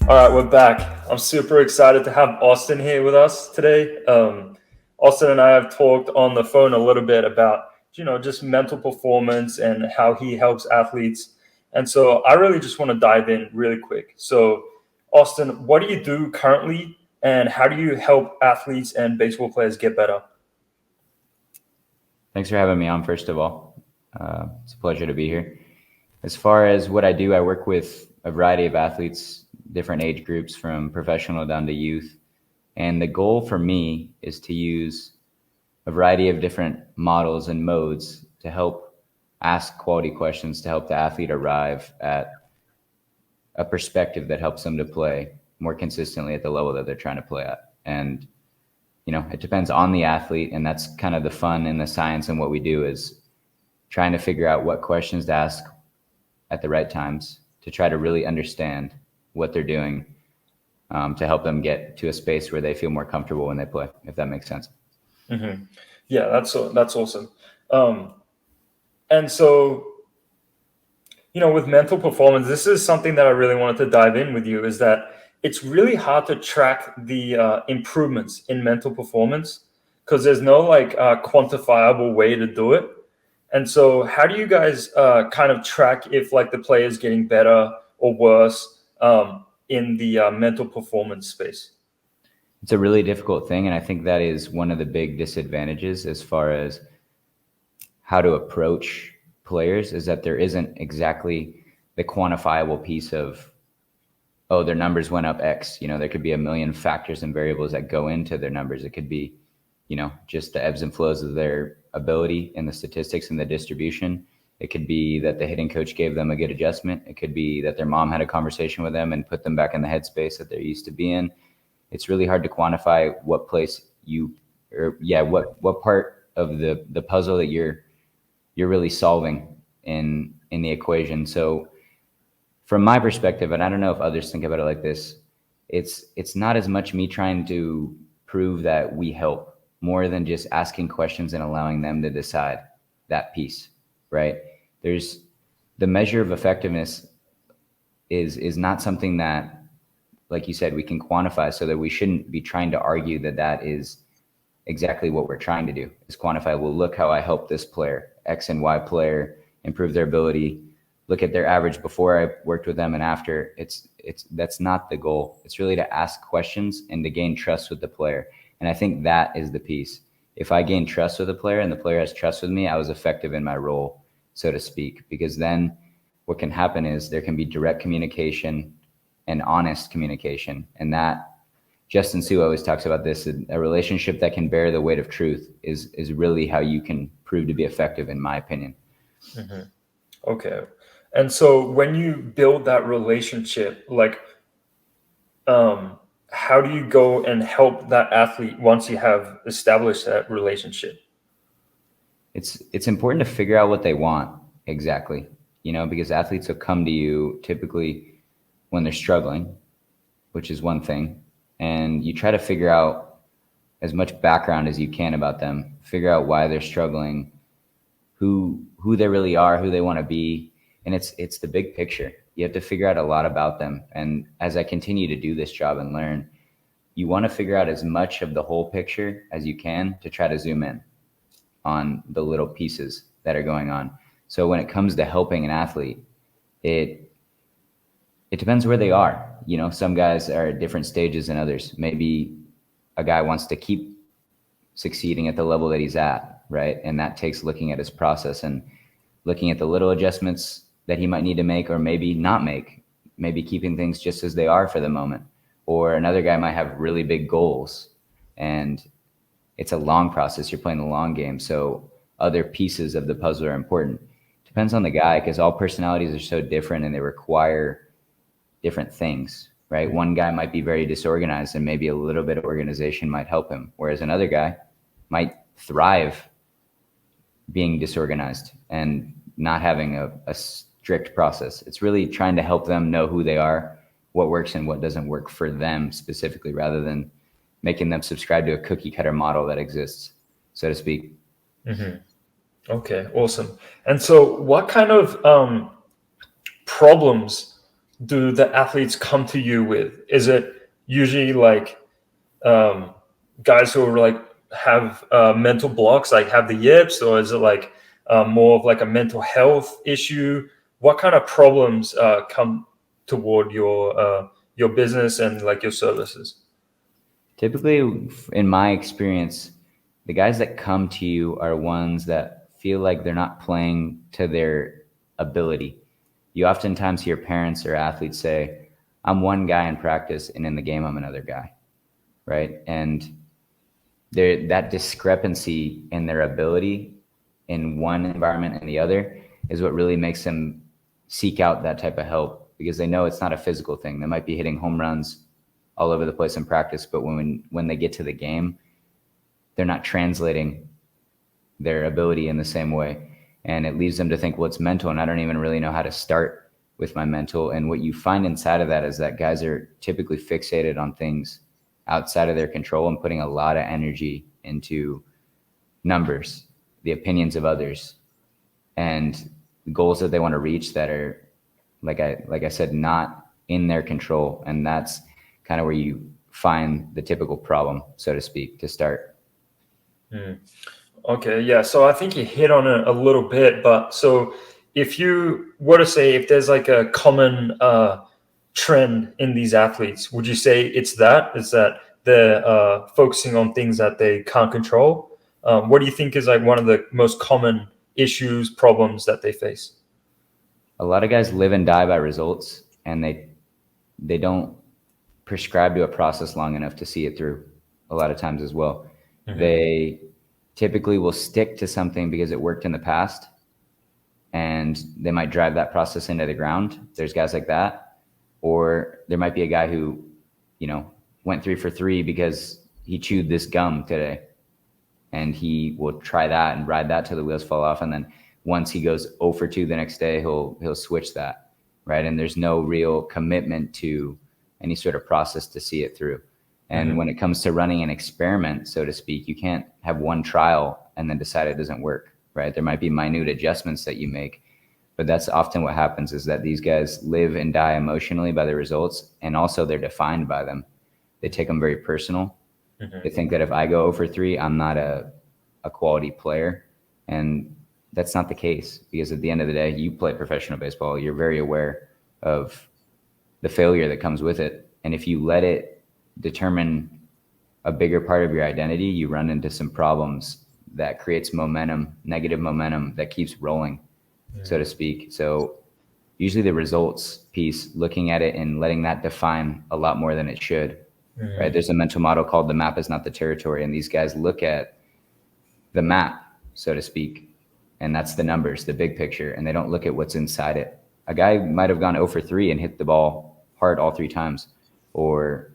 All right, we're back. I'm super excited to have Austin here with us today. Austin and I have talked on the phone a little bit about, just mental performance and how he helps athletes. And so I really just want to dive in really quick. So, Austin, what do you do currently, and how do you help athletes and baseball players get better? Thanks for having me on, first of all. It's a pleasure to be here. As far as what I do, I work with a variety of athletes, different age groups from professional down to youth. And the goal for me is to use a variety of different models and modes to help ask quality questions to help the athlete arrive at a perspective that helps them to play more consistently at the level that they're trying to play at. And it depends on the athlete, and that's kind of the fun and the science and what we do is trying to figure out what questions to ask at the right times to try to really understand what they're doing, to help them get to a space where they feel more comfortable when they play, if that makes sense. Yeah, that's awesome. Um, and so, with mental performance, this is something that I really wanted to dive in with you. Is that it's really hard to track the improvements in mental performance because there's no quantifiable way to do it. And so, how do you guys kind of track if like the player is getting better or worse in the mental performance space? It's a really difficult thing, and I think that is one of the big disadvantages as far as how to approach players is that there isn't exactly the quantifiable piece of, oh, their numbers went up X. There could be a million factors and variables that go into their numbers. It could be, just the ebbs and flows of their ability and the statistics and the distribution. It could be that the hitting coach gave them a good adjustment. It could be that their mom had a conversation with them and put them back in the headspace that they're used to be in. It's really hard to quantify what place what part of the puzzle that you're really solving in the equation. So from my perspective, and I don't know if others think about it like this, it's not as much me trying to prove that we help more than just asking questions and allowing them to decide that piece, right? There's the measure of effectiveness is not something that, like you said, we can quantify, so that we shouldn't be trying to argue that is exactly what we're trying to do, is quantify, well, look how I helped this player, X and Y player, improve their ability. Look at their average before I worked with them and after. That's not the goal. It's really to ask questions and to gain trust with the player. And I think that is the piece. If I gain trust with the player and the player has trust with me, I was effective in my role, so to speak, because then what can happen is there can be direct communication and honest communication. And that, Justin Sue always talks about this, a relationship that can bear the weight of truth is really how you can prove to be effective, in my opinion. Okay. And so when you build that relationship, how do you go and help that athlete once you have established that relationship? It's important to figure out what they want exactly, because athletes will come to you typically when they're struggling, which is one thing. And you try to figure out as much background as you can about them, figure out why they're struggling, who they really are, who they want to be. And it's the big picture. You have to figure out a lot about them. And as I continue to do this job and learn, you want to figure out as much of the whole picture as you can to try to zoom in on the little pieces that are going on. So when it comes to helping an athlete, it depends where they are. Some guys are at different stages than others. Maybe a guy wants to keep succeeding at the level that he's at, right? And that takes looking at his process and looking at the little adjustments that he might need to make or maybe not make, maybe keeping things just as they are for the moment. Or another guy might have really big goals, and it's a long process. You're playing the long game. So other pieces of the puzzle are important. Depends on the guy, because all personalities are so different and they require different things, right? One guy might be very disorganized and maybe a little bit of organization might help him. Whereas another guy might thrive being disorganized and not having a strict process. It's really trying to help them know who they are, what works and what doesn't work for them specifically, rather than making them subscribe to a cookie cutter model that exists, so to speak. Okay, awesome. And so what kind of problems do the athletes come to you with? Is it usually like um, guys who are like have mental blocks, like have the yips, or is it like more of like a mental health issue? What kind of problems come toward your business and like your services? Typically, in my experience, the guys that come to you are ones that feel like they're not playing to their ability. You oftentimes hear parents or athletes say, I'm one guy in practice, and in the game, I'm another guy, right? And that discrepancy in their ability in one environment and the other is what really makes them seek out that type of help, because they know it's not a physical thing. They might be hitting home runs all over the place in practice, but when they get to the game, they're not translating their ability in the same way. And it leaves them to think, well, it's mental, and I don't even really know how to start with my mental. And what you find inside of that is that guys are typically fixated on things outside of their control and putting a lot of energy into numbers, the opinions of others, and goals that they want to reach that are, like I said, not in their control. And that's kind of where you find the typical problem, so to speak, to start. Okay, yeah. So I think you hit on it a little bit, but so if you were to say if there's like a common trend in these athletes, would you say it's that? Is that they're focusing on things that they can't control? What do you think is like one of the most common issues, problems that they face? A lot of guys live and die by results, and they don't prescribe to a process long enough to see it through a lot of times as well. They typically will stick to something because it worked in the past, and they might drive that process into the ground. There's guys like that. Or there might be a guy who, went 3 for 3 because he chewed this gum today, and he will try that and ride that till the wheels fall off. And then once he goes 0 for 2 the next day, he'll switch that, right? And there's no real commitment to any sort of process to see it through. And when it comes to running an experiment, so to speak, you can't have one trial and then decide it doesn't work, right? There might be minute adjustments that you make, but that's often what happens, is that these guys live and die emotionally by the results, and also they're defined by them. They take them very personal. They think that if I go 0 for 3, I'm not a quality player. And that's not the case, because at the end of the day, you play professional baseball. You're very aware of the failure that comes with it. And if you let it determine a bigger part of your identity, you run into some problems that creates momentum, negative momentum that keeps rolling, so to speak. So usually the results piece, looking at it and letting that define a lot more than it should, right? There's a mental model called the map is not the territory. And these guys look at the map, so to speak, and that's the numbers, the big picture, and they don't look at what's inside it. A guy might have gone 0 for 3 and hit the ball hard all 3 times, or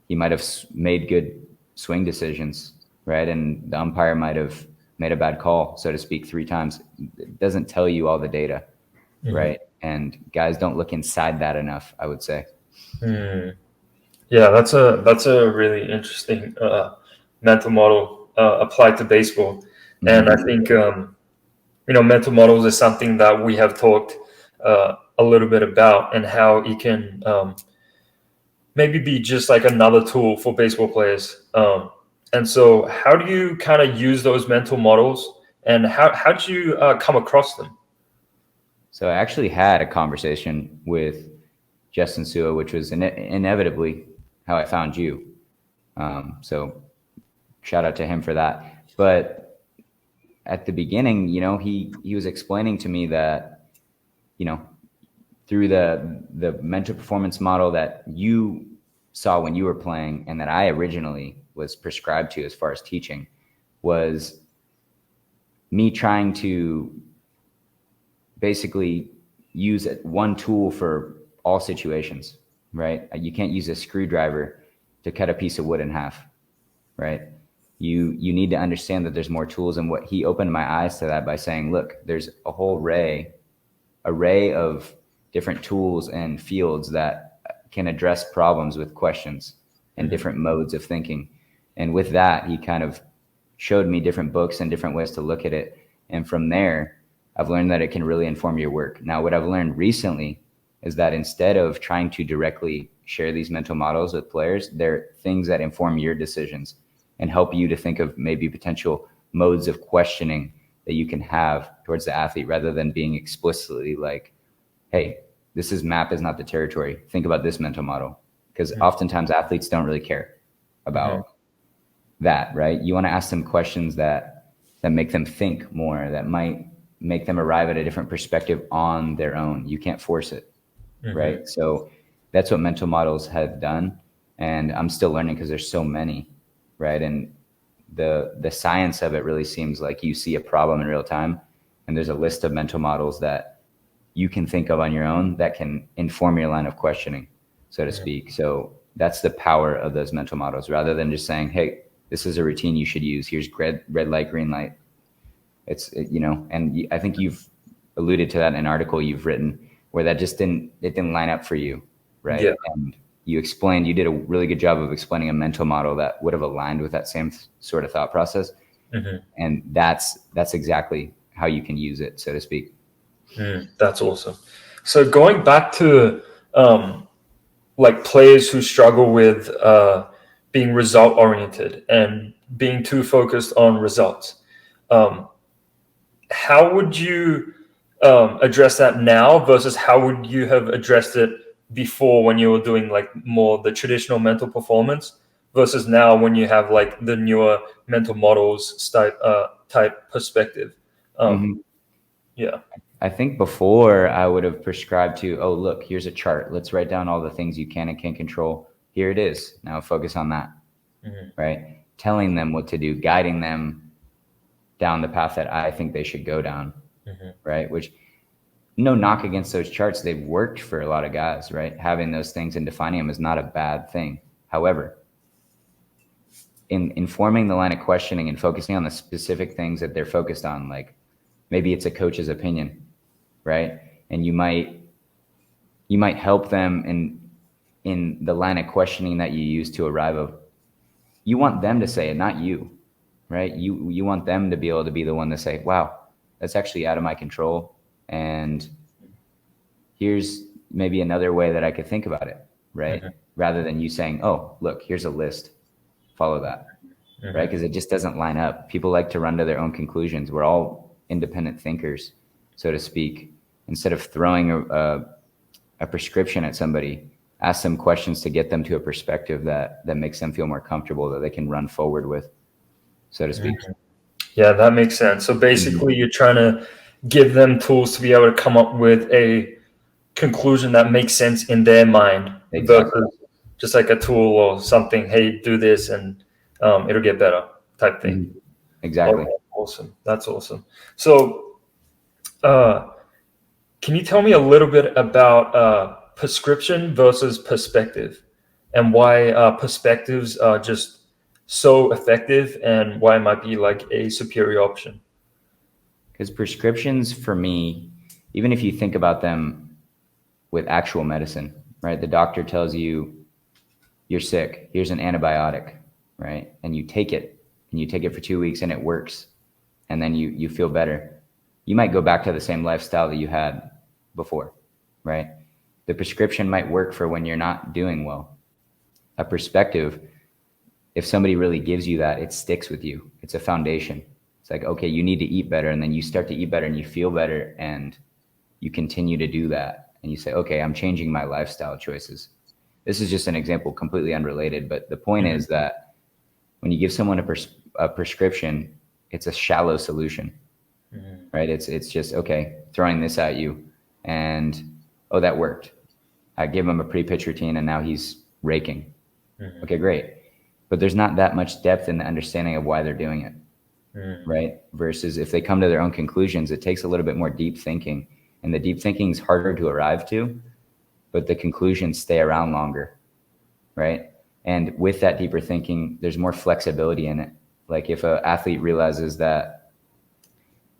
he might have made good swing decisions, right? And the umpire might have made a bad call, so to speak, 3 times. It doesn't tell you all the data, right? And guys don't look inside that enough, I would say. Yeah, that's a really interesting mental model applied to baseball, and I think mental models is something that we have talked a little bit about, and how it can maybe be just like another tool for baseball players. And so, how do you kind of use those mental models, and how did you come across them? So I actually had a conversation with Justin Sua, which was inevitably how I found you. So shout out to him for that. But at the beginning, he was explaining to me that, through the mental performance model that you saw when you were playing, and that I originally was prescribed to as far as teaching, was me trying to basically use one tool for all situations, right? You can't use a screwdriver to cut a piece of wood in half, right? You need to understand that there's more tools. And what he opened my eyes to that by saying, look, there's a whole array of different tools and fields that can address problems with questions and different modes of thinking. And with that, he kind of showed me different books and different ways to look at it. And from there, I've learned that it can really inform your work. Now, what I've learned recently is that instead of trying to directly share these mental models with players, they're things that inform your decisions and help you to think of maybe potential modes of questioning that you can have towards the athlete, rather than being explicitly like, hey, this is map is not the territory. Think about this mental model. Because oftentimes athletes don't really care about that, right? You want to ask them questions that make them think more, that might make them arrive at a different perspective on their own. You can't force it, right? So that's what mental models have done, and I'm still learning because there's so many, right? And the science of it really seems like you see a problem in real time, and there's a list of mental models that you can think of on your own that can inform your line of questioning, so to speak. So that's the power of those mental models, rather than just saying, hey, this is a routine you should use. Here's red light, green light. And I think you've alluded to that in an article you've written where that just didn't line up for you, right? Yeah. And you did a really good job of explaining a mental model that would have aligned with that same sort of thought process. And that's exactly how you can use it, so to speak. That's awesome. So going back to like players who struggle with being result oriented and being too focused on results, how would you address that now versus how would you have addressed it before when you were doing like more the traditional mental performance versus now when you have like the newer mental models type perspective? Yeah. I think before I would have prescribed to, oh, look, here's a chart. Let's write down all the things you can and can't control. Here it is. Now focus on that, right? Telling them what to do, guiding them down the path that I think they should go down, right? Which, no knock against those charts. They've worked for a lot of guys, right? Having those things and defining them is not a bad thing. However, in informing the line of questioning and focusing on the specific things that they're focused on, like maybe it's a coach's opinion, right? And you might help them in the line of questioning that you use to arrive of, you want them to say it, not you, right? You want them to be able to be the one to say, wow, that's actually out of my control. And here's maybe another way that I could think about it, right? Rather than you saying, oh, look, here's a list, follow that, right? Because it just doesn't line up. People like to run to their own conclusions. We're all independent thinkers, so to speak. Instead of throwing a prescription at somebody, ask them questions to get them to a perspective that makes them feel more comfortable, that they can run forward with, so to speak. Yeah, that makes sense. So basically you're trying to give them tools to be able to come up with a conclusion that makes sense in their mind versus just like a tool or something, hey, do this and it'll get better type thing. Exactly. Okay, awesome. That's awesome. So can you tell me a little bit about prescription versus perspective and why perspectives are just so effective and why it might be like a superior option? Because prescriptions, for me, even if you think about them with actual medicine, right? The doctor tells you you're sick, here's an antibiotic, right? And you take it for 2 weeks and it works. And then you feel better. You might go back to the same lifestyle that you had before, right? The prescription might work for when you're not doing well. A perspective, if somebody really gives you that, it sticks with you. It's a foundation. It's like, okay, you need to eat better. And then you start to eat better and you feel better and you continue to do that. And you say, okay, I'm changing my lifestyle choices. This is just an example, completely unrelated. But the point is that when you give someone a prescription, it's a shallow solution, right? It's just, okay, throwing this at you and, oh, that worked. I give him a pre-pitch routine and now he's raking. Okay, great. But there's not that much depth in the understanding of why they're doing it, right? Versus if they come to their own conclusions, it takes a little bit more deep thinking. And the deep thinking is harder to arrive to, but the conclusions stay around longer, right? And with that deeper thinking, there's more flexibility in it. Like if an athlete realizes that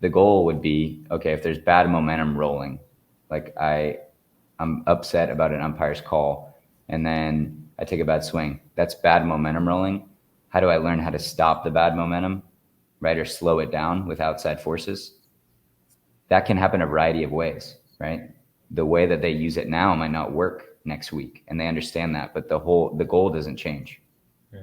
the goal would be, okay, if there's bad momentum rolling, like I'm upset about an umpire's call and then I take a bad swing. That's bad momentum rolling. How do I learn how to stop the bad momentum, right? Or slow it down with outside forces? That can happen a variety of ways, right? the way that they use it now might not work next week, and they understand that, but the goal doesn't change,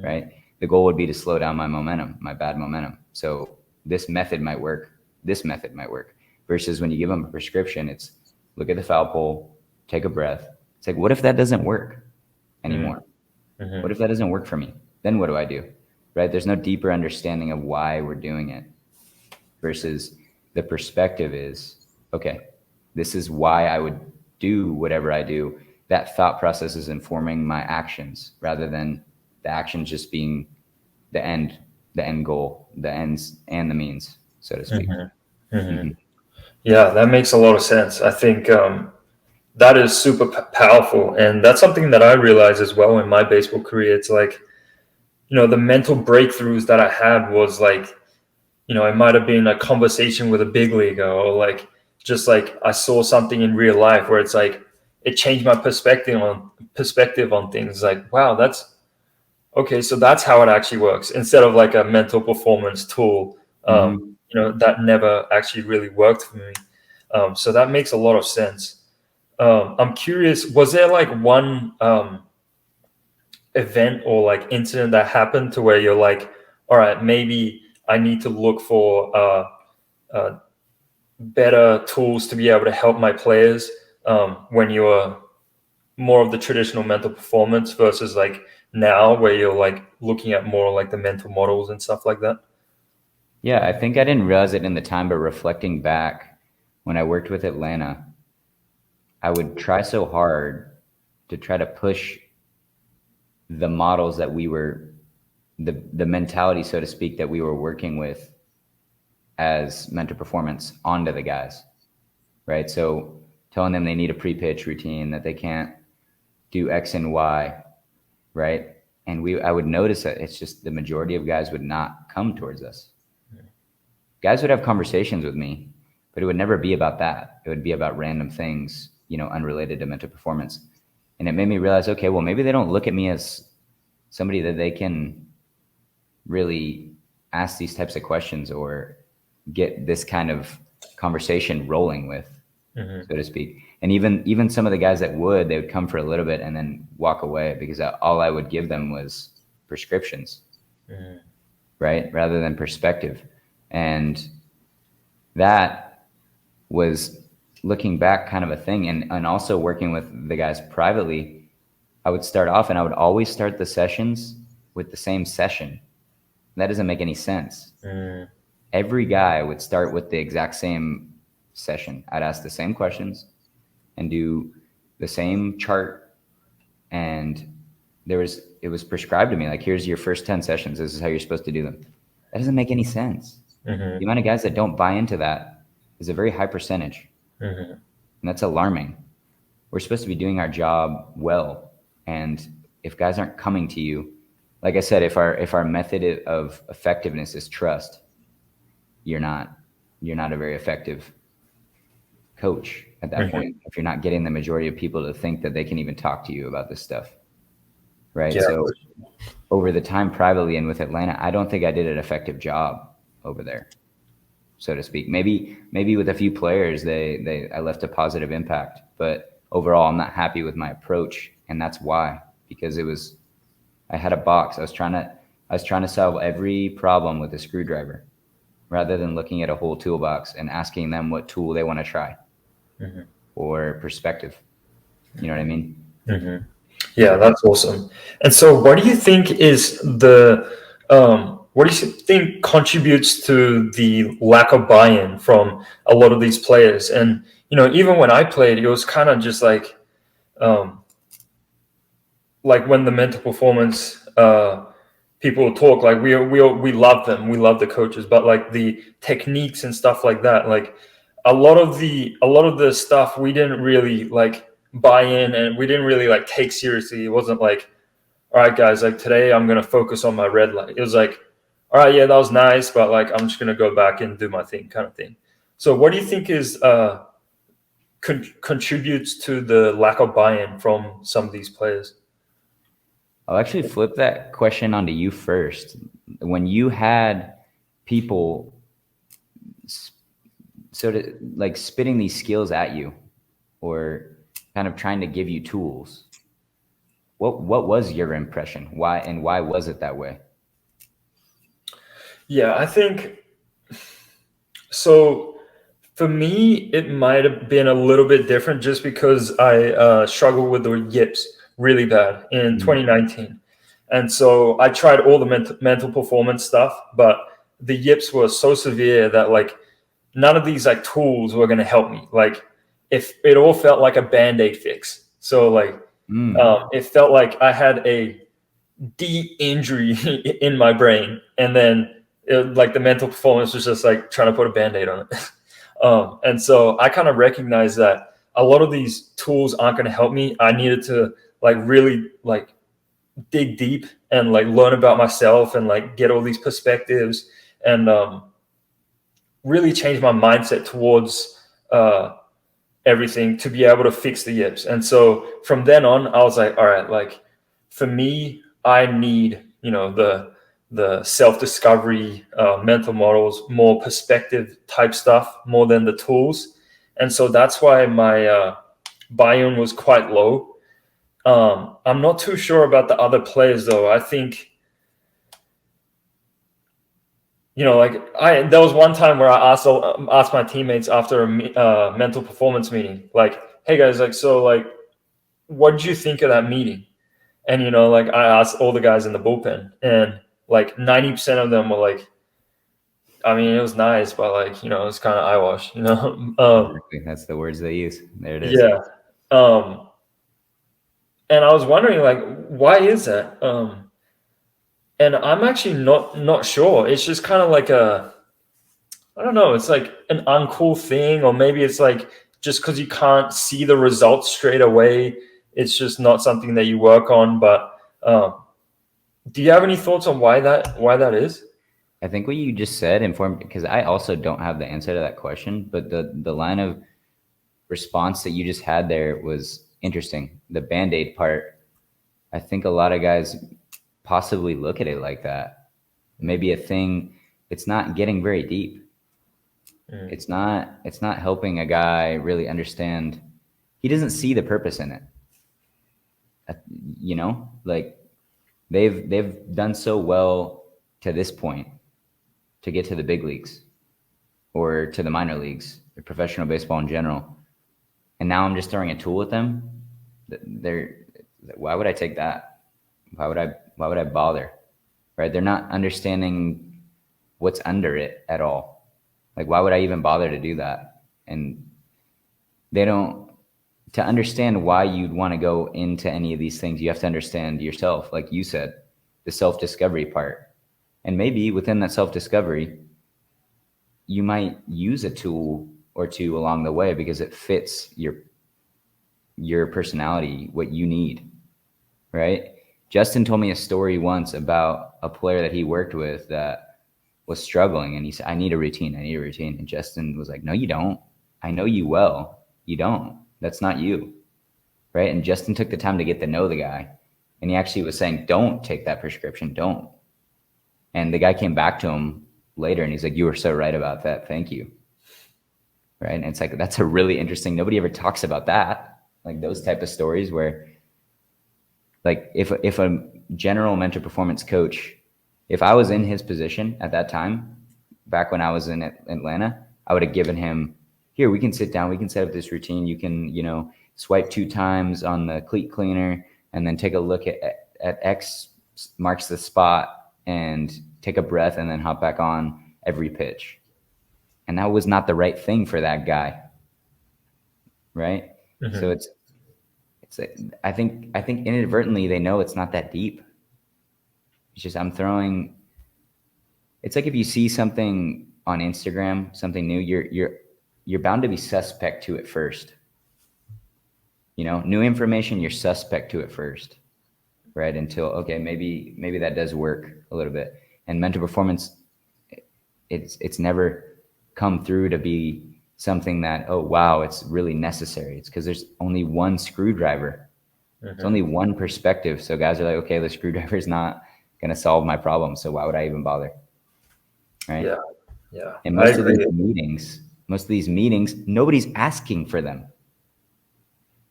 right? The goal would be to slow down my momentum, my bad momentum. So this method might work, this method might work, versus when you give them a prescription, it's look at the foul pole, take a breath. It's like, what if that doesn't work anymore? What if that doesn't work for me? Then what do I do? Right? There's no deeper understanding of why we're doing it, versus the perspective is, okay, this is why I would do whatever I do. That thought process is informing my actions rather than the actions just being the end goal, the ends and the means, so to speak. Yeah, that makes a lot of sense. I think that is super powerful, and that's something that I realized as well in my baseball career. It's like, the mental breakthroughs that I had was like, it might have been a conversation with a big leaguer, or like just like I saw something in real life where it's like it changed my perspective on things. Like, wow, that's okay. So that's how it actually works, instead of like a mental performance tool. That never actually really worked for me. So that makes a lot of sense. I'm curious, was there like one event or like incident that happened to where you're like, all right, maybe I need to look for uh, better tools to be able to help my players, when you're more of the traditional mental performance versus like now where you're like looking at more like the mental models and stuff like that? Yeah, I think I didn't realize it in the time, but reflecting back, when I worked with Atlanta, I would try so hard to try to push the models that we were, the mentality, so to speak, that we were working with as mental performance onto the guys, right? So telling them they need a pre-pitch routine, that they can't do X and Y, right? And I would notice that it's just the majority of guys would not come towards us. Guys would have conversations with me, but it would never be about that. It would be about random things, unrelated to mental performance. And it made me realize, okay, well, maybe they don't look at me as somebody that they can really ask these types of questions or get this kind of conversation rolling with, so to speak. And even some of the guys that they would come for a little bit and then walk away, because all I would give them was prescriptions, right? Rather than perspective. And that was, looking back, kind of a thing. And also working with the guys privately, I would start off and I would always start the sessions with the same session. That doesn't make any sense. Every guy would start with the exact same session. I'd ask the same questions and do the same chart. And it was prescribed to me, like, here's your first 10 sessions. This is how you're supposed to do them. That doesn't make any sense. The amount of guys that don't buy into that is a very high percentage. And that's alarming. We're supposed to be doing our job well. And if guys aren't coming to you, like I said, if our method of effectiveness is trust, you're not a very effective coach at that point. If you're not getting the majority of people to think that they can even talk to you about this stuff, right? Yeah. So over the time privately and with Atlanta, I don't think I did an effective job over there, so to speak. Maybe with a few players, I left a positive impact, but overall, I'm not happy with my approach, and that's why, because I had a box. I was trying to solve every problem with a screwdriver, rather than looking at a whole toolbox and asking them what tool they want to try, or perspective. You know what I mean? Yeah, that's awesome. And so, what do you think what do you think contributes to the lack of buy-in from a lot of these players? And even when I played, it was kind of just um, like when the mental performance people talk, like we love them, we love the coaches, but like the techniques and stuff like that, like a lot of the stuff we didn't really like buy in, and we didn't really like take seriously. It wasn't like, all right, guys, like today I'm gonna focus on my red light. It was like, all right, yeah, that was nice, but like I'm just gonna go back and do my thing, kind of thing. So, what do you think is contributes to the lack of buy-in from some of ththese players? I'll actually flip that question onto you first. When you had people sort of like spitting these skills at you, or kind of trying to give you tools. What was your impression? Why was it that way? Yeah, I think so. For me, it might have been a little bit different just because I struggled with the yips really bad in Mm, 2019. And so I tried all the mental performance stuff, but the yips were so severe that like none of these like tools were going to help me. Like if it all felt like a band-aid fix. So like mm, it felt like I had a deep injury in my brain, and then like the mental performance was just like trying to put a band-aid on it. And so I kind of recognized that a lot of these tools aren't going to help me. I needed to like really like dig deep and like learn about myself and like get all these perspectives and really change my mindset towards everything to be able to fix the yips. And so from then on, I was like, all right, like for me, I need, the self-discovery, mental models, more perspective type stuff, more than the tools. And so that's why my buy-in was quite low. I'm not too sure about the other players though. I think, like there was one time where I asked my teammates after a mental performance meeting, like, hey guys, like, so like, what did you think of that meeting? And like I asked all the guys in the bullpen, and like 90% of them were like, I mean, it was nice, but like, it's kind of eyewash, exactly. That's the words they use. There it is. Yeah. Um, and I was wondering, like, why is that? And I'm actually not sure. It's just kind of like I don't know. It's like an uncool thing, or maybe it's like just because you can't see the results straight away, it's just not something that you work on. But do you have any thoughts on why that is? I think what you just said informed because I also don't have the answer to that question, but the line of response that you just had there was interesting. The band-aid part, I think a lot of guys possibly look at it like that. Maybe a thing, it's not getting very deep. Mm. It's not helping a guy really understand. He doesn't see the purpose in it. Like they've done so well to this point to get to the big leagues or to the minor leagues or professional baseball in general. And now I'm just throwing a tool at them. They're why would I take that? Why would I bother? Right? They're not understanding what's under it at all. Like why would I even bother to do that? And they don't to understand why you'd want to go into any of these things, you have to understand yourself, like you said, the self-discovery part. And maybe within that self-discovery, you might use a tool or two along the way because it fits your personality, what you need, right? Justin told me a story once about a player that he worked with that was struggling, and he said, I need a routine. And Justin was like, no, you don't. I know you well. You don't. That's not you, right? And Justin took the time to get to know the guy, and he actually was saying, don't take that prescription. Don't. And the guy came back to him later, and he's like, you were so right about that. Thank you. Right. And it's like, that's a really interesting, nobody ever talks about that. Like those type of stories where like if a general mental performance coach, if I was in his position at that time, back when I was in Atlanta, I would have given him, here, we can sit down, we can set up this routine. You can, swipe 2 times on the cleat cleaner and then take a look at X marks the spot and take a breath and then hop back on every pitch. And that was not the right thing for that guy. Right. Mm-hmm. So it's I think inadvertently they know it's not that deep. It's just it's like if you see something on Instagram, something new, you're bound to be suspect to it first. New information, you're suspect to it first, right? Until okay, maybe that does work a little bit. And mental performance, it's never come through to be something that, oh wow, it's really necessary. It's because there's only one screwdriver. Mm-hmm. It's only one perspective. So guys are like, okay, the screwdriver is not going to solve my problem. So why would I even bother? Right. Yeah. Yeah. And most of these meetings, nobody's asking for them.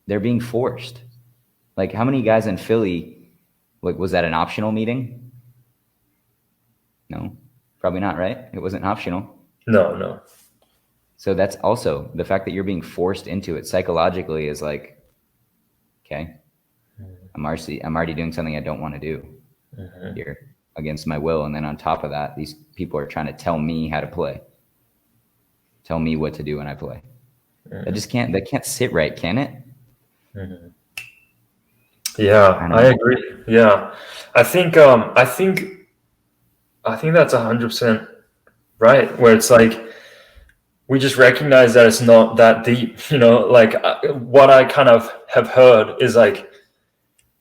they're being forced. Like, how many guys in Philly, like, was that an optional meeting? No, probably not, right? It wasn't optional. No. So that's also the fact that you're being forced into it psychologically is like, okay, I'm already doing something I don't want to do here against my will. And then on top of that, these people are trying to tell me how to play, tell me what to do when I play. That can't sit right, can it? I Yeah, don't I know. agree. Yeah, I think that's 100% right. Where it's like we just recognize that it's not that deep. Like what I kind of have heard is like,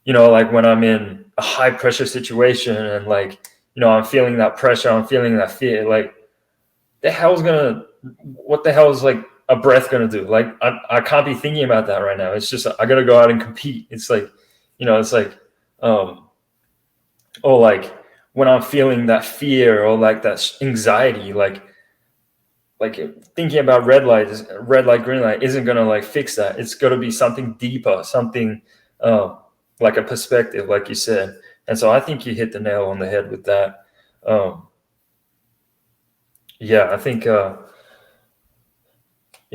like when I'm in a high pressure situation and like, I'm feeling that pressure, I'm feeling that fear. Like, what the hell is like a breath gonna do? Like, I can't be thinking about that right now. It's just I gotta go out and compete. It's like, it's like, um, or like when I'm feeling that fear or like that anxiety, like thinking about red light, green light isn't gonna like fix that. It's gonna be something deeper, something like a perspective, like you said. And so I think you hit the nail on the head with that. Um, yeah, I think yeah,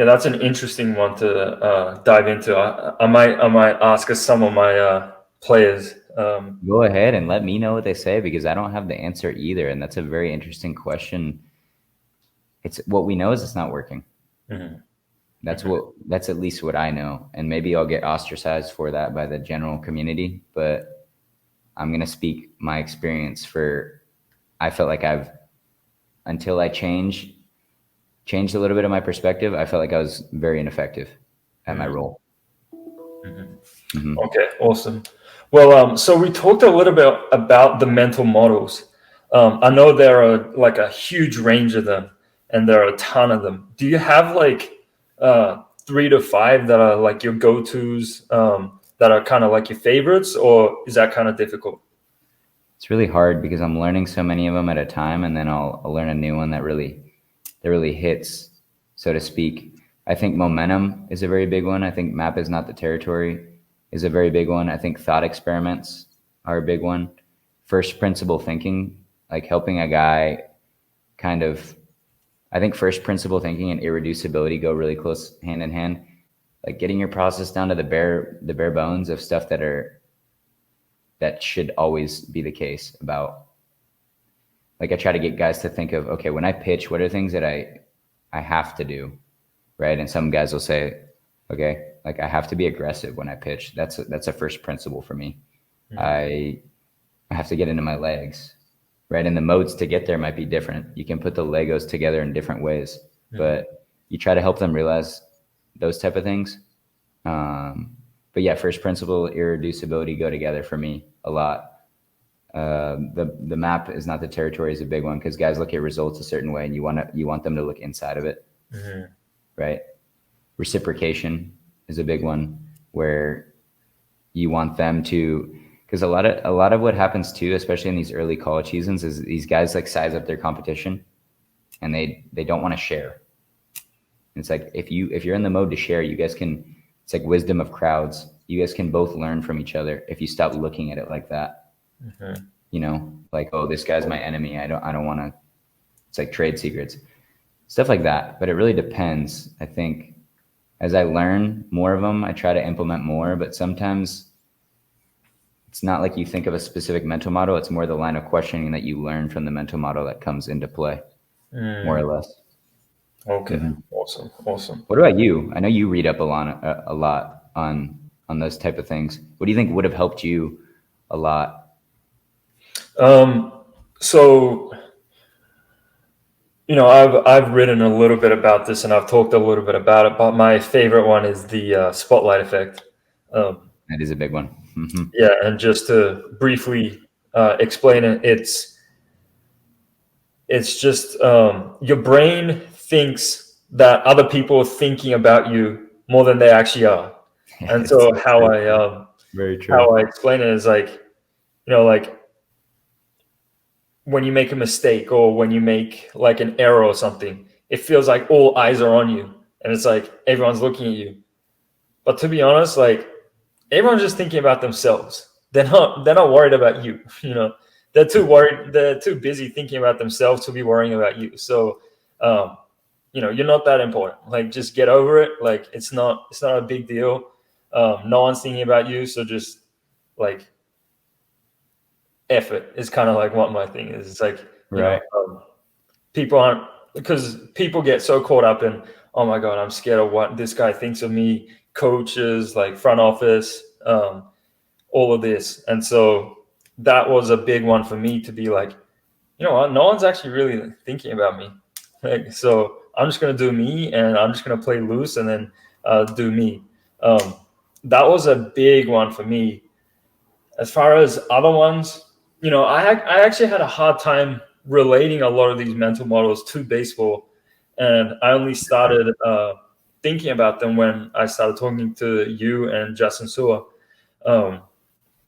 that's an interesting one to dive into. I might ask some of my players. Go ahead and let me know what they say because I don't have the answer either. And that's a very interesting question. It's what we know is it's not working. Mhm. That's at least what I know. And maybe I'll get ostracized for that by the general community, but I'm going to speak my experience for I felt like until I changed a little bit of my perspective, I felt like I was very ineffective at my role. Okay, awesome. Well, so we talked a little bit about the mental models. I know there are like a huge range of them, and there are a ton of them. Do you have like 3 to 5 that are like your go-tos, that are kind of like your favorites, or is that kind of difficult? It's really hard because I'm learning so many of them at a time, and then I'll learn a new one that really hits, so to speak. I think momentum is a very big one. I think map is not the territory is a very big one. I think thought experiments are a big one. First principle thinking, like helping a guy kind of, I think first principle thinking and irreducibility go really close hand in hand. Like getting your process down to the bare bones of stuff that should always be the case about, like I try to get guys to think of, okay, when I pitch, what are things that I have to do, right? And some guys will say, okay, like I have to be aggressive when I pitch. That's a first principle for me. I have to get into my legs, right? And the modes to get there might be different. You can put the Legos together in different ways, but you try to help them realize those type of things. But yeah, first principle, irreducibility go together for me a lot. The map is not the territory is a big one because guys look at results a certain way, and you want them to look inside of it, right? Reciprocation is a big one where you want them to, because a lot of what happens too, especially in these early college seasons, is these guys like size up their competition, and they don't want to share. It's like if you're in the mode to share, you guys can. It's like wisdom of crowds. You guys can both learn from each other if you stop looking at it like that. Like, oh, this guy's my enemy. I don't want to. It's like trade secrets, stuff like that. But it really depends. I think as I learn more of them, I try to implement more. But sometimes it's not like you think of a specific mental model. It's more the line of questioning that you learn from the mental model that comes into play, more or less. Okay, awesome. What about you? I know you read up a lot on those type of things. What do you think would have helped you a lot? So I've written a little bit about this, and I've talked a little bit about it. But my favorite one is the spotlight effect. That is a big one. Yeah, and just to briefly explain it, it's just your brain thinks that other people are thinking about you more than they actually are. Yeah, And it's so very true. how I explain it is like, like when you make a mistake or when you make like an error or something, it feels like all eyes are on you, and it's like everyone's looking at you. But to be honest, like everyone's just thinking about themselves. They're not worried about you. You know, they're too worried. They're too busy thinking about themselves to be worrying about you. So, um, you know, you're not that important. Like, just get over it. Like, it's not a big deal. No one's thinking about you. So just like effort is kind of like what my thing is. It's like, you know, Right. people aren't, because people get so caught up in, oh my god, I'm scared of what this guy thinks of me, coaches, like front office, all of this. And so that was a big one for me to be like, you know what, no one's actually really thinking about me. Like, so I'm just gonna do me, and I'm just gonna play loose, and then do me. um, that was a big one for me. As far as other ones, you know, I actually had a hard time relating a lot of these mental models to baseball, and I only started thinking about them when I started talking to you and Justin Sewer. Um,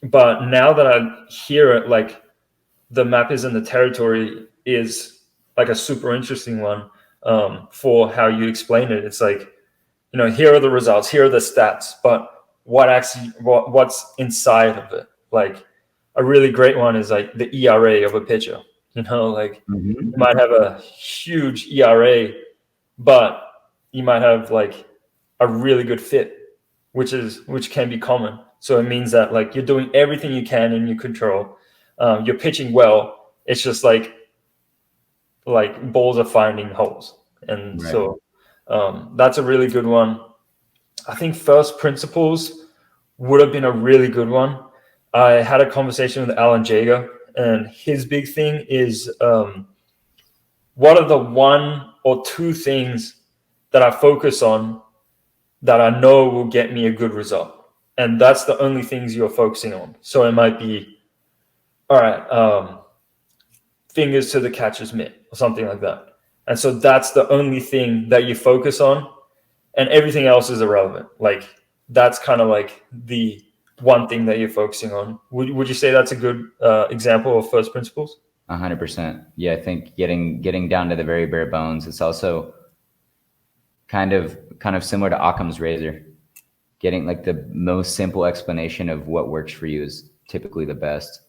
but now that I hear it, like the map is in the territory is like a super interesting one, for how you explain it. It's like, you know, here are the results, here are the stats, but what's inside of it? Like a really great one is like the ERA of a pitcher. You know, like Hmm. you might have a huge ERA, but you might have like a really good fit, which can be common. So it means that like you're doing everything you can in your control. You're pitching well. It's just like balls are finding holes, and Right. so that's a really good one. I think first principles would have been a really good one. I had a conversation with Alan Jager, and his big thing is, what are the one or two things that I focus on that I know will get me a good result? And that's the only things you're focusing on. So it might be, all right, fingers to the catcher's mitt or something like that. And so that's the only thing that you focus on, and everything else is irrelevant. Like that's kind of like the one thing that you're focusing on. Would you say that's a good example of first principles? 100%. Yeah, I think getting down to the very bare bones. It's also kind of similar to Occam's razor. Getting like the most simple explanation of what works for you is typically the best.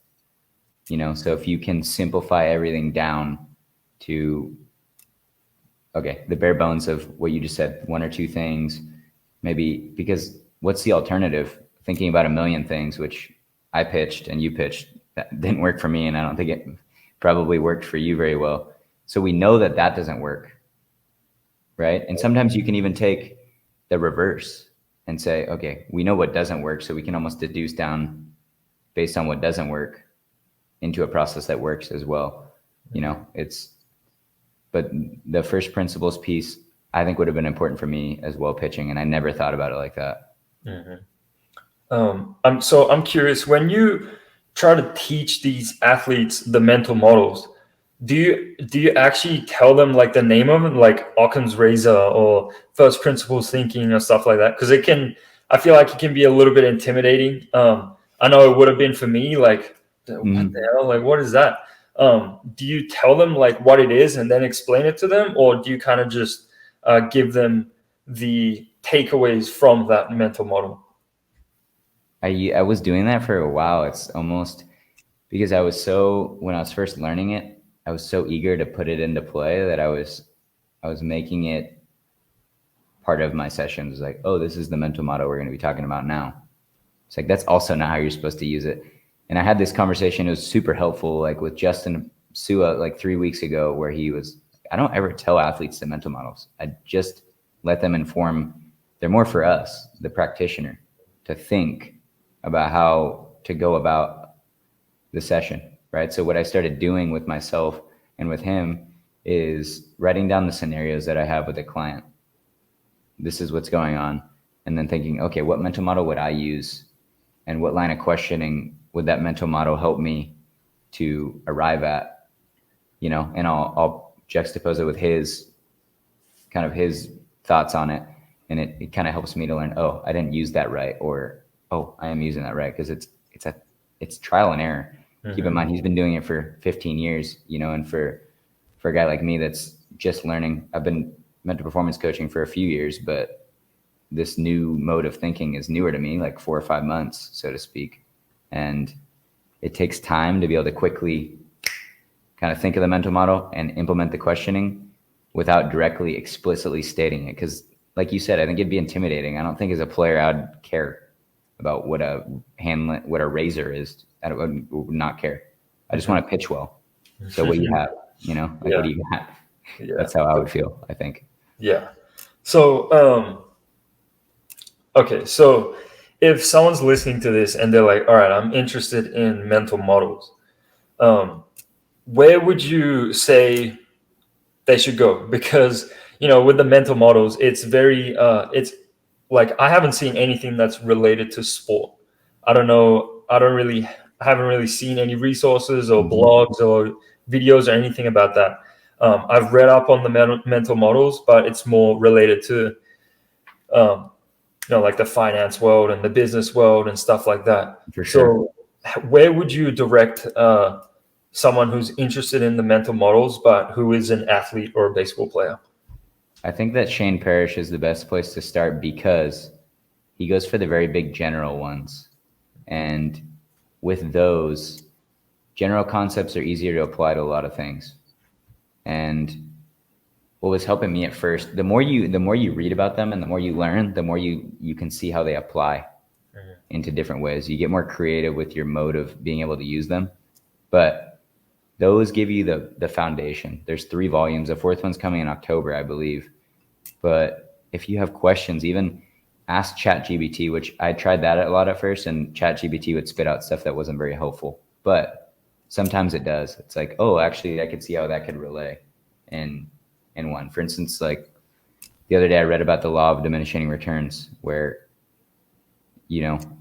You know, so if you can simplify everything down to, okay, the bare bones of what you just said, one or two things, maybe, because what's the alternative? Thinking about a million things, which I pitched and you pitched, that didn't work for me, and I don't think it probably worked for you very well. So we know that that doesn't work, right? And sometimes you can even take the reverse and say, okay, we know what doesn't work, so we can almost deduce down based on what doesn't work into a process that works as well. You know, but the first principles piece, I think would have been important for me as well pitching, and I never thought about it like that. Mm-hmm. I'm curious, when you try to teach these athletes the mental models, do you actually tell them like the name of it, like Occam's razor or first principles thinking or stuff like that? Because I feel like it can be a little bit intimidating. I know it would have been for me, like what the Mhm. hell, like what is that? Do you tell them like what it is and then explain it to them, or do you kind of just give them the takeaways from that mental model? I was doing that for a while. It's almost because when I was first learning it, I was so eager to put it into play that I was making it part of my sessions. Like, oh, this is the mental model we're going to be talking about now. It's like that's also not how you're supposed to use it. And I had this conversation. It was super helpful, like with Justin Sua, like 3 weeks ago, where he was. I don't ever tell athletes the mental models. I just let them inform. They're more for us, the practitioner, to think about how to go about the session, right? So what I started doing with myself and with him is writing down the scenarios that I have with a client. This is what's going on, and then thinking, okay, what mental model would I use, and what line of questioning would that mental model help me to arrive at, and I'll juxtapose it with his thoughts on it, and it kind of helps me to learn, oh, I didn't use that right, or oh, I am using that right, because it's trial and error. Keep in Mm-hmm. mind, he's been doing it for 15 years, and for a guy like me that's just learning, I've been mental performance coaching for a few years, but this new mode of thinking is newer to me, like 4 or 5 months, so to speak. And it takes time to be able to quickly kind of think of the mental model and implement the questioning without directly explicitly stating it. Because like you said, I think it'd be intimidating. I don't think as a player I'd care about what a razor is. I would not care. I just want to pitch well. So what you have, like what do you got? Yeah. That's how I would feel, I think. Yeah. So, okay. So if someone's listening to this and they're like, all right, I'm interested in mental models, where would you say they should go? Because, with the mental models, it's very, it's like, I haven't seen anything that's related to sport. I don't know. I haven't really seen any resources or blogs or videos or anything about that. I've read up on the mental models, but it's more related to, um, like the finance world and the business world and stuff like that. For sure. So, where would you direct someone who's interested in the mental models, but who is an athlete or a baseball player? I think that Shane Parrish is the best place to start because he goes for the very big general ones. And with those, general concepts are easier to apply to a lot of things. And what was helping me at first, the more you read about them and the more you learn, the more you can see how they apply into different ways. You get more creative with your mode of being able to use them. But those give you the foundation. There's 3 volumes. The 4th one's coming in October, I believe. But if you have questions, even ask ChatGPT, which I tried that a lot at first, and ChatGPT would spit out stuff that wasn't very helpful. But sometimes it does. It's like, oh, actually, I could see how that could relay in one. For instance, like the other day, I read about the law of diminishing returns, where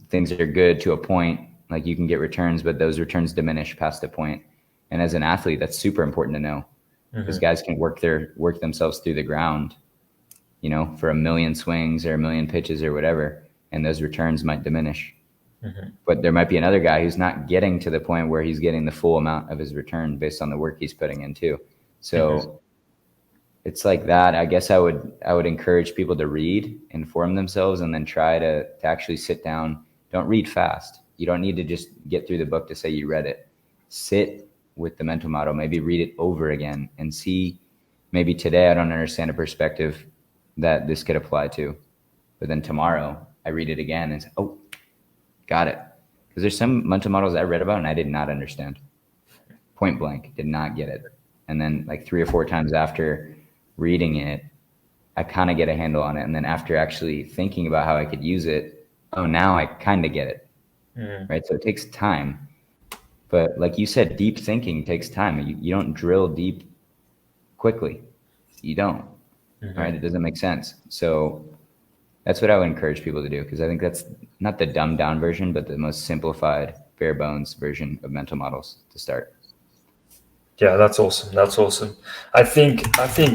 things are good to a point, like you can get returns, but those returns diminish past a point. And as an athlete, that's super important to know, because guys can work themselves through the ground, for 1,000,000 swings or 1,000,000 pitches or whatever, and those returns might diminish. But there might be another guy who's not getting to the point where he's getting the full amount of his return based on the work he's putting in too. So it's like that. I guess I would encourage people to read, inform themselves, and then try to actually sit down. Don't read fast. You don't need to just get through the book to say you read it. Sit with the mental model, maybe read it over again and see, maybe today I don't understand a perspective that this could apply to, but then tomorrow I read it again and say, oh, got it. Because there's some mental models I read about and I did not understand. Point blank, did not get it. And then like 3 or 4 times after reading it, I kind of get a handle on it. And then after actually thinking about how I could use it, oh, now I kind of get it. Right? So it takes time. But like you said, deep thinking takes time. You don't drill deep quickly. You don't. Right? It doesn't make sense. So that's what I would encourage people to do, because I think that's not the dumbed down version, but the most simplified, bare bones version of mental models to start. Yeah, that's awesome. That's awesome. I think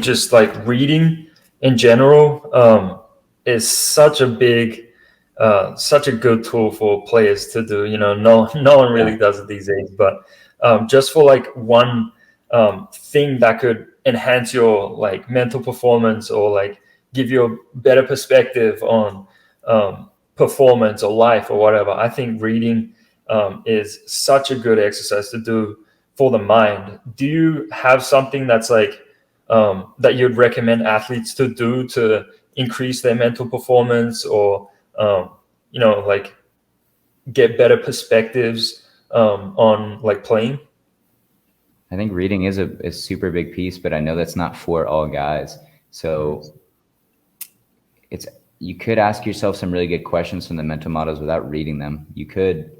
just like reading in general is such a good tool for players to do. No one really does it these days, but just for like one thing that could enhance your like mental performance, or like give you a better perspective on performance or life or whatever. I think reading is such a good exercise to do for the mind. Do you have something that's like that you'd recommend athletes to do to increase their mental performance, or like get better perspectives on like playing? I think reading is a super big piece, but I know that's not for all guys. So you could ask yourself some really good questions from the mental models without reading them. You could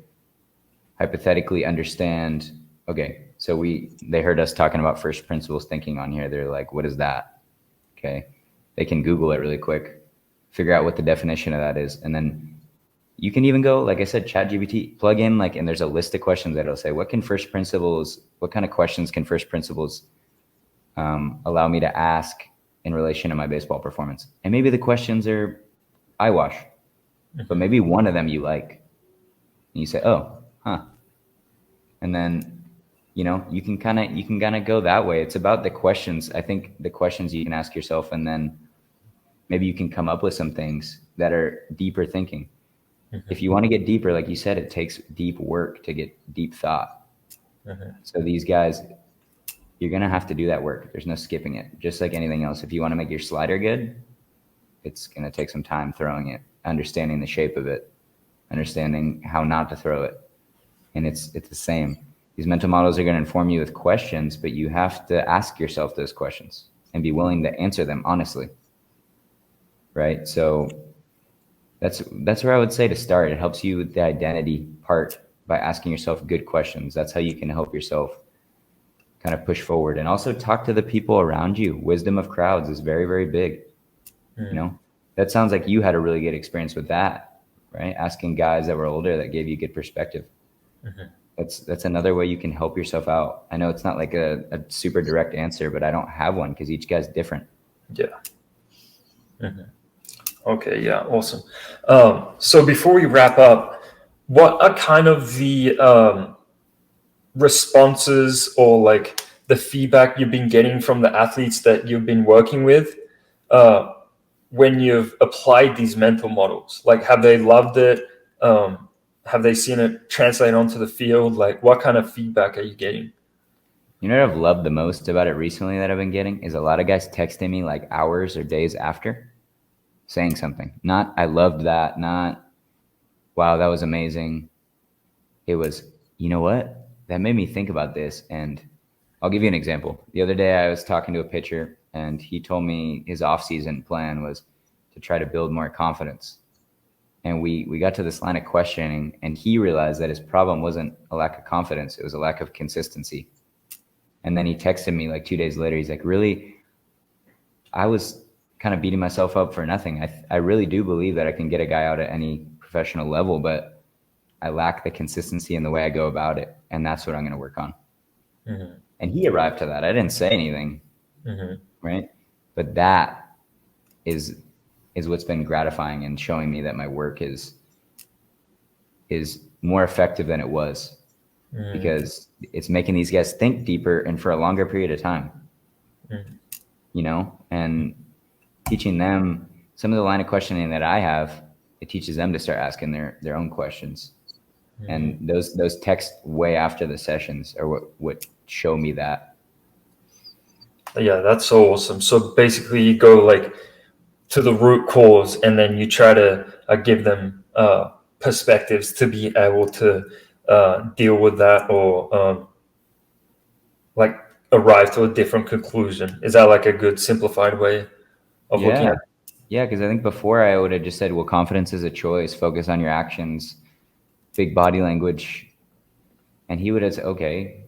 hypothetically understand, okay, so they heard us talking about first principles thinking on here. They're like, what is that? Okay. They can Google it really quick, figure out what the definition of that is. And then you can even go, like I said, ChatGPT, plug in, and there's a list of questions that'll say, what kind of questions can first principles allow me to ask in relation to my baseball performance? And maybe the questions are eyewash, but maybe one of them you like. And you say, oh, huh. And then, you can kind of go that way. It's about the questions. I think the questions you can ask yourself, and then maybe you can come up with some things that are deeper thinking. Mm-hmm. If you want to get deeper, like you said, it takes deep work to get deep thought. Mm-hmm. So these guys, you're going to have to do that work. There's no skipping it. Just like anything else. If you want to make your slider good, it's going to take some time throwing it, understanding the shape of it, understanding how not to throw it. And it's the same. These mental models are going to inform you with questions, but you have to ask yourself those questions and be willing to answer them honestly. Right? So that's where I would say to start. It helps you with the identity part by asking yourself good questions. That's how you can help yourself kind of push forward. And also talk to the people around you. Wisdom of crowds is very, very big. Mm-hmm. You know, that sounds like you had a really good experience with that, right? Asking guys that were older that gave you good perspective. Mm-hmm. That's another way you can help yourself out. I know it's not like a super direct answer, but I don't have one because each guy's different. Yeah. Mm-hmm. Okay. Yeah. Awesome. So before we wrap up, what are kind of the responses or like the feedback you've been getting from the athletes that you've been working with when you've applied these mental models? Like, have they loved it? Have they seen it translate onto the field? Like, what kind of feedback are you getting? You know what I've loved the most about it recently that I've been getting is a lot of guys texting me like hours or days after saying something. Not, I loved that. Not, wow, that was amazing. It was, you know what? That made me think about this. And I'll give you an example. The other day I was talking to a pitcher and he told me his off-season plan was to try to build more confidence. And we got to this line of questioning and he realized that his problem wasn't a lack of confidence. It was a lack of consistency. And then he texted me like 2 days later. He's like, really, I was kind of beating myself up for nothing. I really do believe that I can get a guy out at any professional level, but I lack the consistency in the way I go about it. And that's what I'm going to work on. Mm-hmm. And he arrived to that. I didn't say anything, Mm-hmm. right? But that is what's been gratifying and showing me that my work is more effective than it was. Because it's making these guys think deeper and for a longer period of time, you know, and teaching them some of the line of questioning that I have. It teaches them to start asking their own questions. And those texts way after the sessions are what show me that. Yeah, that's so awesome. So basically, you go like to the root cause, and then you try to give them perspectives to be able to deal with that, or like arrive to a different conclusion. Is that like a good simplified way of looking Yeah. at it? Yeah. Because I think before I would have just said, well, confidence is a choice. Focus on your actions, big body language. And he would have said, okay.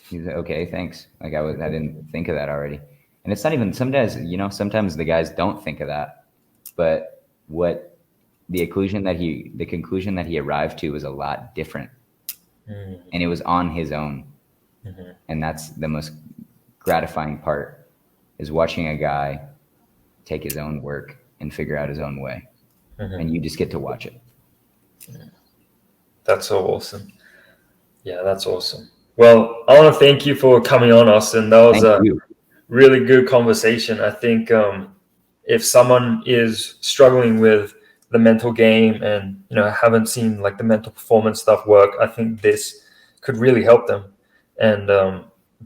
He's like, okay, thanks. Like I didn't think of that already. And it's not even sometimes, you know, sometimes the guys don't think of that. But the conclusion that he arrived to was a lot different. And it was on his own. And that's the most gratifying part, is watching a guy take his own work and figure out his own way. And you just get to watch it. That's so awesome. Yeah, that's awesome. Well, I want to thank you for coming on, Austin. That was Thank you. really good conversation. I think if someone is struggling with the mental game and haven't seen like the mental performance stuff work, I think this could really help them. And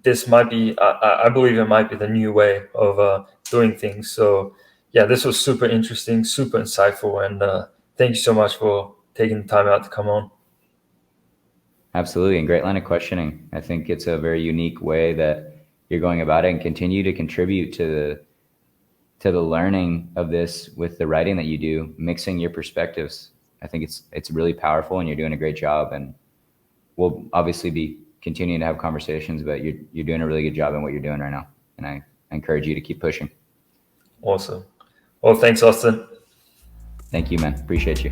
this might be, I believe it might be the new way of doing things. So yeah, this was super interesting, super insightful, and thank you so much for taking the time out to come on. Absolutely. And great line of questioning. I think it's a very unique way that you're going about it, and continue to contribute to the learning of this with the writing that you do, mixing your perspectives. I think it's really powerful, and you're doing a great job. And we'll obviously be continuing to have conversations, but you're doing a really good job in what you're doing right now. And I encourage you to keep pushing. Awesome. Well, thanks, Austin. Thank you, man. Appreciate you.